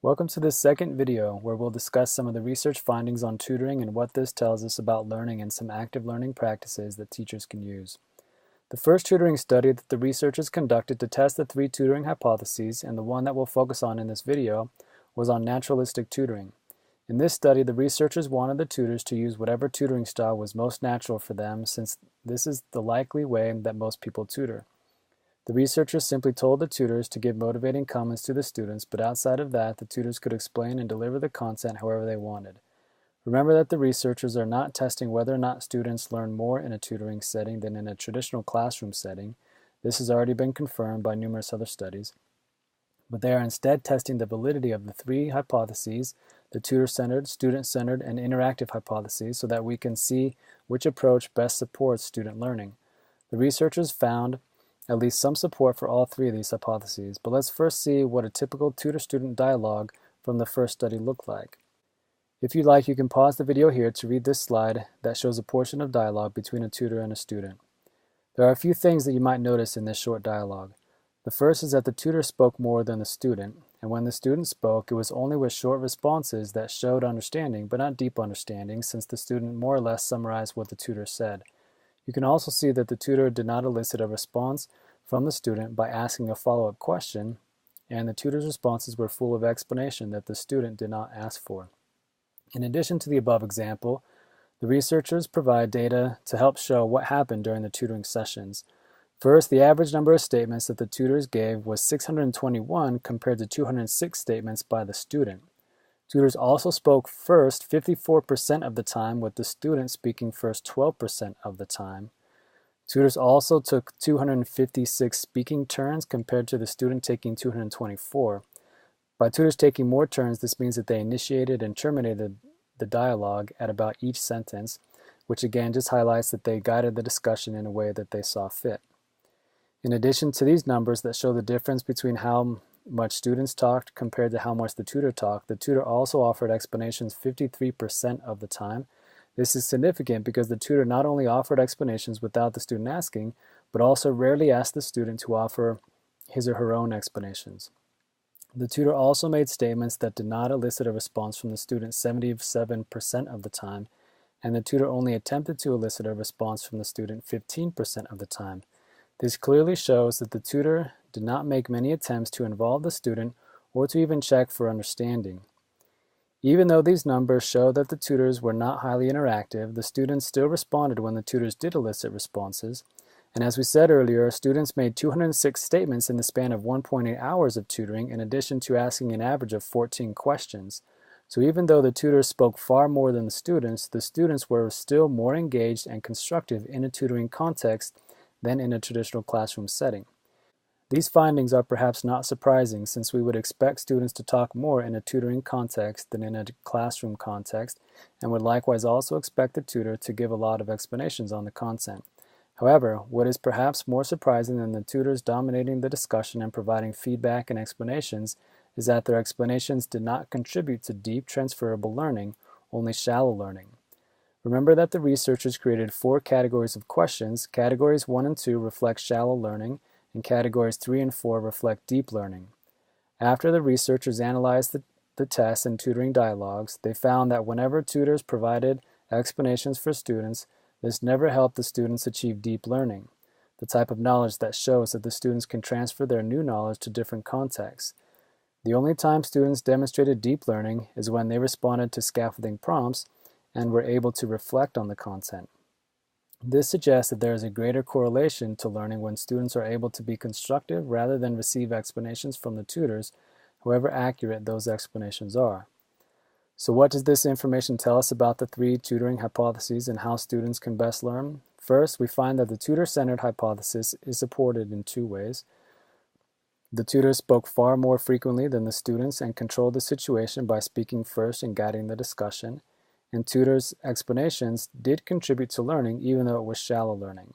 Welcome to this second video where we'll discuss some of the research findings on tutoring and what this tells us about learning and some active learning practices that teachers can use. The first tutoring study that the researchers conducted to test the three tutoring hypotheses, and the one that we'll focus on in this video, was on naturalistic tutoring. In this study, the researchers wanted the tutors to use whatever tutoring style was most natural for them, since this is the likely way that most people tutor. The researchers simply told the tutors to give motivating comments to the students, but outside of that, the tutors could explain and deliver the content however they wanted. Remember that the researchers are not testing whether or not students learn more in a tutoring setting than in a traditional classroom setting. This has already been confirmed by numerous other studies. But they are instead testing the validity of the three hypotheses, the tutor-centered, student-centered, and interactive hypotheses, so that we can see which approach best supports student learning. The researchers found at least some support for all three of these hypotheses, but let's first see what a typical tutor-student dialogue from the first study looked like. If you'd like, you can pause the video here to read this slide that shows a portion of dialogue between a tutor and a student. There are a few things that you might notice in this short dialogue. The first is that the tutor spoke more than the student, and when the student spoke, it was only with short responses that showed understanding, but not deep understanding, since the student more or less summarized what the tutor said. You can also see that the tutor did not elicit a response from the student by asking a follow-up question, and the tutor's responses were full of explanation that the student did not ask for. In addition to the above example, the researchers provide data to help show what happened during the tutoring sessions. First, the average number of statements that the tutors gave was 621 compared to 206 statements by the student. Tutors also spoke first 54% of the time, with the student speaking first 12% of the time. Tutors also took 256 speaking turns compared to the student taking 224. By tutors taking more turns, this means that they initiated and terminated the dialogue at about each sentence, which again just highlights that they guided the discussion in a way that they saw fit. In addition to these numbers that show the difference between how much students talked compared to how much the tutor talked, the tutor also offered explanations 53% of the time. This is significant because the tutor not only offered explanations without the student asking, but also rarely asked the student to offer his or her own explanations. The tutor also made statements that did not elicit a response from the student 77% of the time, and the tutor only attempted to elicit a response from the student 15% of the time. This clearly shows that the tutor did not make many attempts to involve the student or to even check for understanding. Even though these numbers show that the tutors were not highly interactive, the students still responded when the tutors did elicit responses. And as we said earlier, students made 206 statements in the span of 1.8 hours of tutoring, in addition to asking an average of 14 questions. So even though the tutors spoke far more than the students were still more engaged and constructive in a tutoring context than in a traditional classroom setting. These findings are perhaps not surprising, since we would expect students to talk more in a tutoring context than in a classroom context, and would likewise also expect the tutor to give a lot of explanations on the content. However, what is perhaps more surprising than the tutors dominating the discussion and providing feedback and explanations is that their explanations did not contribute to deep transferable learning, only shallow learning. Remember that the researchers created 4 categories of questions. Categories 1 and 2 reflect shallow learning, and categories 3 and 4 reflect deep learning. After the researchers analyzed the tests and tutoring dialogues, they found that whenever tutors provided explanations for students, this never helped the students achieve deep learning, the type of knowledge that shows that the students can transfer their new knowledge to different contexts. The only time students demonstrated deep learning is when they responded to scaffolding prompts and were able to reflect on the content. This suggests that there is a greater correlation to learning when students are able to be constructive rather than receive explanations from the tutors, however accurate those explanations are. So what does this information tell us about the 3 tutoring hypotheses and how students can best learn? First, we find that the tutor-centered hypothesis is supported in 2 ways. The tutors spoke far more frequently than the students and controlled the situation by speaking first and guiding the discussion. And tutors' explanations did contribute to learning, even though it was shallow learning.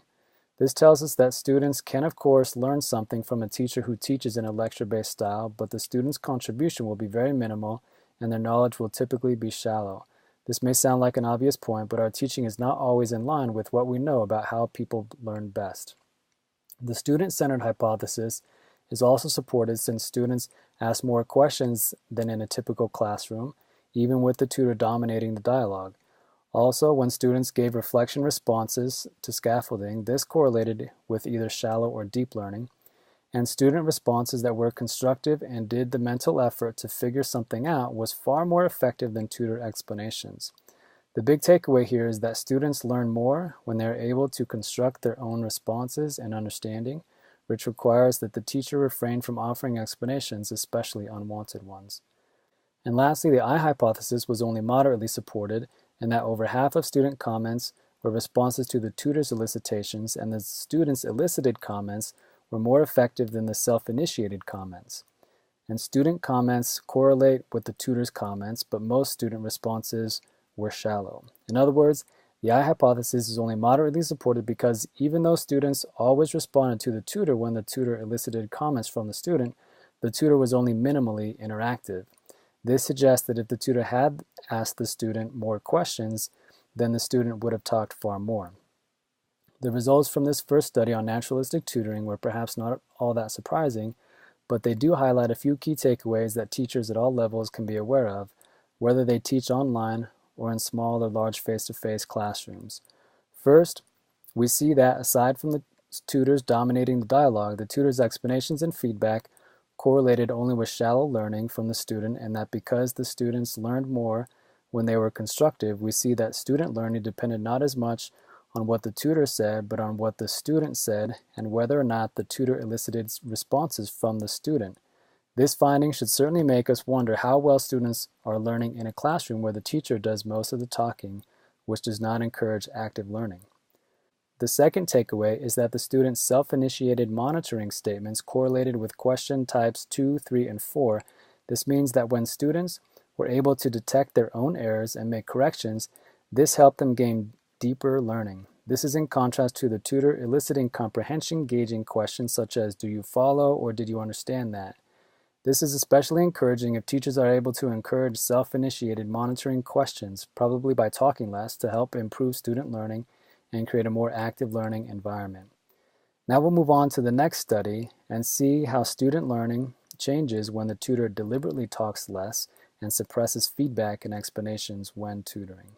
This tells us that students can, of course, learn something from a teacher who teaches in a lecture-based style, but the student's contribution will be very minimal, and their knowledge will typically be shallow. This may sound like an obvious point, but our teaching is not always in line with what we know about how people learn best. The student-centered hypothesis is also supported since students ask more questions than in a typical classroom, even with the tutor dominating the dialogue. Also, when students gave reflection responses to scaffolding, this correlated with either shallow or deep learning, and student responses that were constructive and did the mental effort to figure something out was far more effective than tutor explanations. The big takeaway here is that students learn more when they are able to construct their own responses and understanding, which requires that the teacher refrain from offering explanations, especially unwanted ones. And lastly, the I hypothesis was only moderately supported, in that over half of student comments were responses to the tutor's elicitations, and the students' elicited comments were more effective than the self-initiated comments. And student comments correlate with the tutor's comments, but most student responses were shallow. In other words, the I hypothesis is only moderately supported because even though students always responded to the tutor when the tutor elicited comments from the tutor was only minimally interactive. This suggests that if the tutor had asked the student more questions, then the student would have talked far more. The results from this first study on naturalistic tutoring were perhaps not all that surprising, but they do highlight a few key takeaways that teachers at all levels can be aware of, whether they teach online or in small or large face-to-face classrooms. First, we see that aside from the tutors dominating the dialogue, the tutor's explanations and feedback correlated only with shallow learning from the student, and that because the students learned more when they were constructive, we see that student learning depended not as much on what the tutor said, but on what the student said and whether or not the tutor elicited responses from the student. This finding should certainly make us wonder how well students are learning in a classroom where the teacher does most of the talking, which does not encourage active learning. The second takeaway is that the students' self-initiated monitoring statements correlated with question types 2, 3, and 4. This means that when students were able to detect their own errors and make corrections, this helped them gain deeper learning. This is in contrast to the tutor eliciting comprehension-gauging questions such as, "Do you follow?" or "Did you understand that?" This is especially encouraging if teachers are able to encourage self-initiated monitoring questions, probably by talking less, to help improve student learning and create a more active learning environment. Now we'll move on to the next study and see how student learning changes when the tutor deliberately talks less and suppresses feedback and explanations when tutoring.